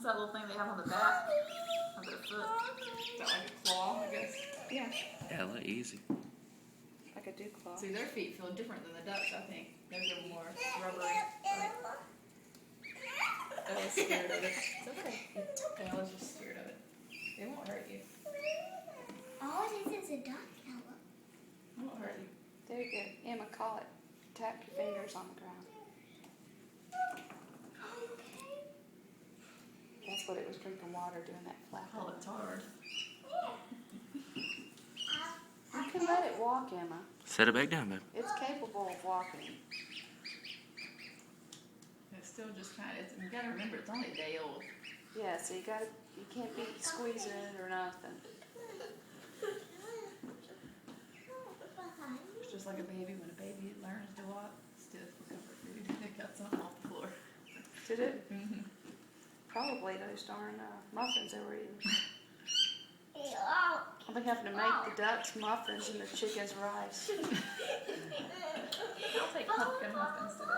that little thing they have on the back of their foot? Is that like a claw, I guess? Yeah, Yeah, look easy. like a dew claw. See, their feet feel different than the ducks, I think. Theirs are more rubbery. Right? I was scared of it. It's okay. It's okay. I was just scared of it. It won't hurt you. All it is a duck yellow. It won't hurt you. There you go. Emma, call it. Tap your fingers on the ground. That's what it was drinking water, doing that flap. Oh, it's hard. You can let it walk, Emma. Set it back down, babe. It's capable of walking. It's still just kind of, you gotta remember it's only a day old. Yeah, so you can't be squeezing it or nothing. It's just like a baby. When a baby learns to walk, stiff looking for food. It got something off the floor. Did it? Probably those darn muffins they were eating. I'll be having to make the ducks muffins and the chickens rice. I'll take pumpkin muffins today.